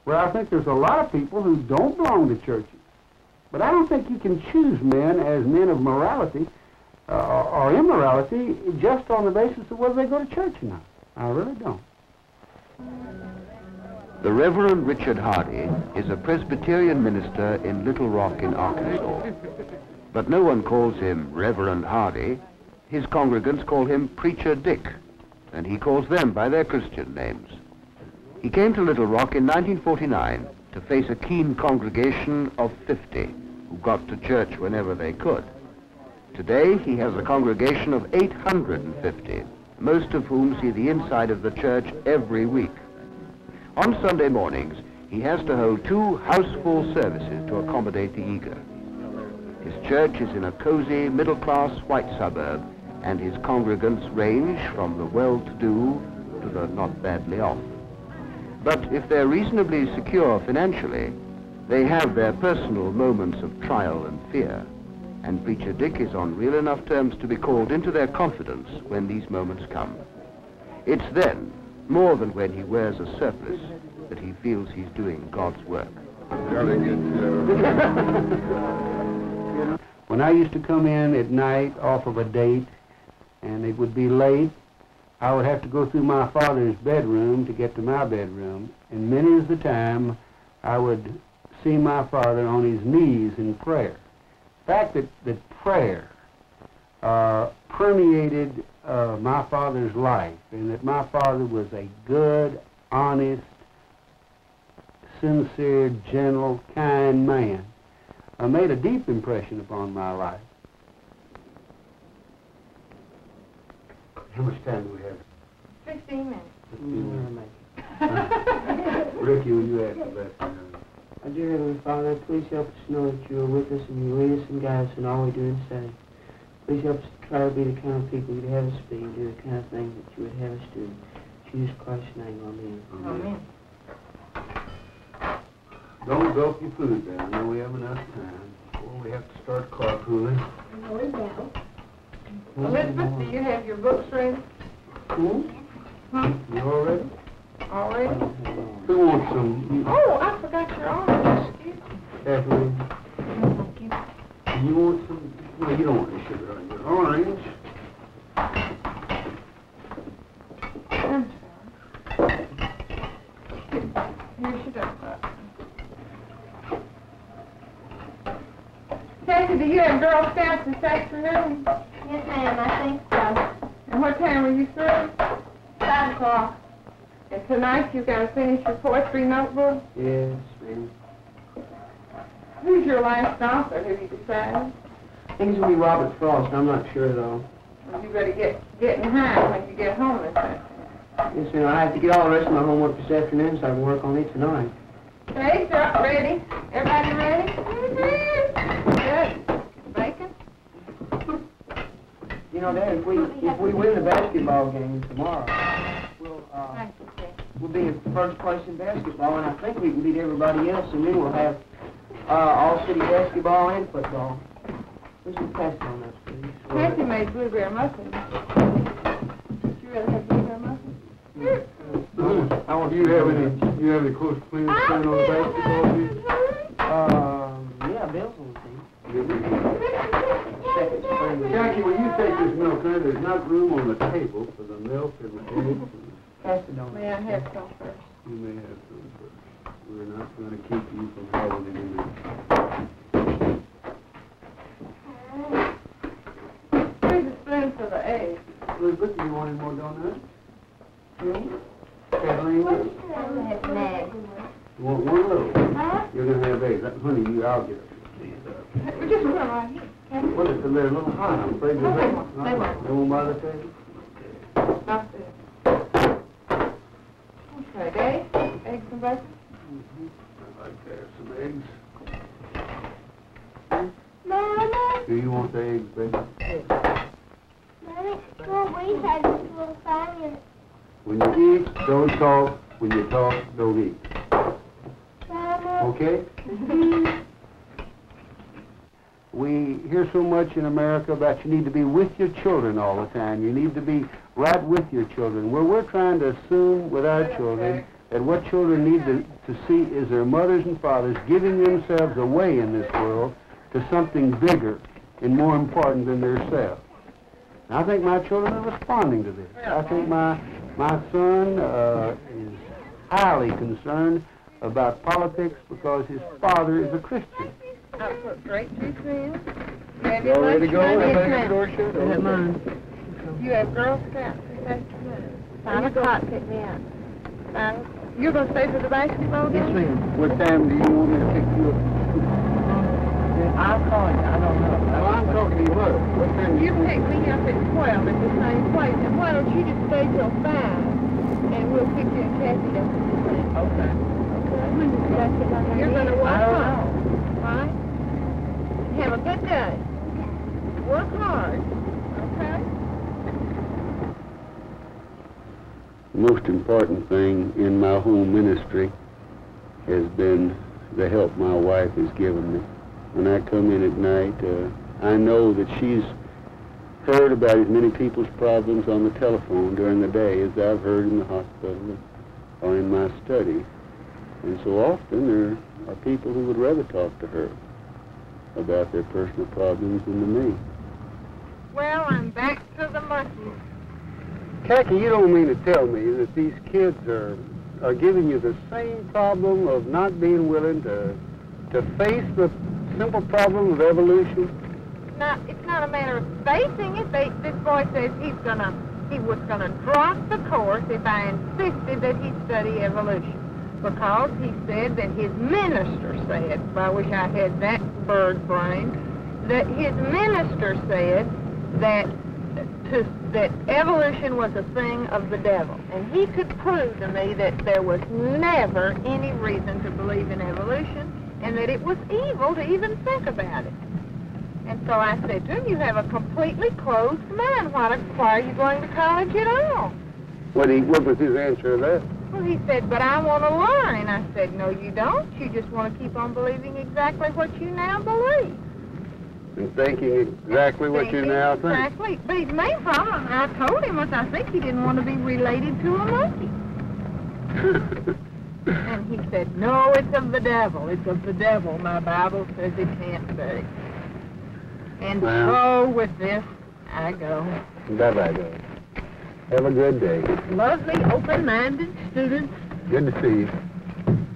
Well, I think there's a lot of people who don't belong to churches. But I don't think you can choose men as men of morality or immorality just on the basis of whether they go to church or not. I really don't. The Reverend Richard Hardie is a Presbyterian minister in Little Rock in Arkansas. But no one calls him Reverend Hardie. His congregants call him Preacher Dick, and he calls them by their Christian names. He came to Little Rock in 1949 to face a keen congregation of 50 who got to church whenever they could. Today he has a congregation of 850, most of whom see the inside of the church every week. On Sunday mornings, he has to hold 2 houseful services to accommodate the eager. His church is in a cozy, middle-class white suburb, and his congregants range from the well-to-do to the not badly off. But if they're reasonably secure financially, they have their personal moments of trial and fear, and Preacher Dick is on real enough terms to be called into their confidence when these moments come. It's then, more than when he wears a surplice, that he feels he's doing God's work. When I used to come in at night off of a date, and it would be late, I would have to go through my father's bedroom to get to my bedroom, and many is the time I would see my father on his knees in prayer. The fact that prayer permeated my father's life, and that my father was a good, honest, sincere, gentle, kind man, made a deep impression upon my life. How much time do we have? 15 minutes. 15 minutes. Ricky, will you ask the lesson? Dear Heavenly Father, please help us know that you are with us and you lead us and guide us in all we do and say. Please help us try to be the kind of people you'd have us be and do the kind of things that you would have us do. In Jesus Christ's name, amen. Amen. Don't gulp your food down. I know we have enough time before we have to start carpooling. No, we don't. Elizabeth, do you have your books ready? Hmm? You all ready? All ready? Who wants some? Oh, I forgot your orange. Excuse me. Kathleen, Thank you. you want some? No, you don't want any sugar on your orange. I'm sorry. Here she does. Kathy, do you have Girl Scouts this afternoon? Yes, ma'am, I think so. And what time are you through? 5 o'clock. And tonight you've got to finish your poetry notebook? Yes, ma'am. Who's your last author? Have you decided? I think it's going to be Robert Frost. I'm not sure, though. Well, you better get in high when you get home this afternoon. Yes, ma'am. I have to get all the rest of my homework this afternoon so I can work on it tonight. Okay, so ready? Everybody ready? Good. Bacon? You know, Dad, if we win the basketball game tomorrow, we'll be in first place in basketball, and I think we can beat everybody else, and then we'll have all-city basketball and football. Would you pass it on us, please? Kathy made blueberry muffins. Would you rather have blueberry muffins? I want You have any close clean turn on the basketball team? Yeah, Bill's on the team. Jackie, will you take this milk? There's not room on the table for the milk and the eggs. Pass it on. May I have some first? You may have some first. We're not going to keep you from having any milk. Here's a spoon for the eggs. Elizabeth, do you want any more donuts? Kathleen? You want one loaf? Huh? You're going to have eggs. Honey, I'll get it. We just put them right here. Well, they're a little high. I'm afraid No, they're they won't. They won't. They won't buy the table? Not there. Okay, Dave, eggs and bacon? I'd like to have some eggs. Mama, Do you want the eggs, baby? Mommy, well, we had this little thing and When you eat, don't talk. When you talk, don't eat. Mama. Okay? We hear so much in America about you need to be with your children all the time. You need to be right with your children. Well, we're trying to assume with our children that what children need to see is their mothers and fathers giving themselves away in this world to something bigger and more important than themselves. And I think my children are responding to this. I think my son is highly concerned about politics because his father is a Christian. I'll put grape juice in. You all ready to go? Yes, ma'am. Come on. You have Girl Scouts this afternoon. 5 o'clock, pick me up. You're going to stay for the basketball game? Yes, ma'am. What time do you want me to pick you up? I'll call you. I don't know. No, I'm talking to your mother. What time do You pick me up at 12 at the same place. And why don't you just stay till 5 and we'll pick you and Kathy up at the same. Okay. Okay? You're going to work I don't hard. know. Right? Have a good day. Work hard. Okay? The most important thing in my home ministry has been the help my wife has given me. When I come in at night, I know that she's heard about as many people's problems on the telephone during the day as I've heard in the hospital or in my study. And so often there are people who would rather talk to her about their personal problems than to me. Well, I'm back to the monkey. Khaki, you don't mean to tell me that these kids are giving you the same problem of not being willing to face the simple problem of evolution? It's not a matter of facing it. This boy says he was gonna drop the course if I insisted that he study evolution, because he said that his minister said, I wish I had that bird brain, that his minister said that evolution was a thing of the devil. And he could prove to me that there was never any reason to believe in evolution and that it was evil to even think about it. And so I said to him, you have a completely closed mind. Why are you going to college at all? What was his answer to that? Well, he said, but I want to learn. And I said, no, you don't. You just want to keep on believing exactly what you now believe. And thinking exactly what you now think. Exactly. But his main problem, I told him, was I think he didn't want to be related to a monkey. And he said, no, it's of the devil. It's of the devil. My Bible says it can't be. And so with this, I go. Bye-bye, darling. Have a good day. Lovely, open-minded students. Good to see you.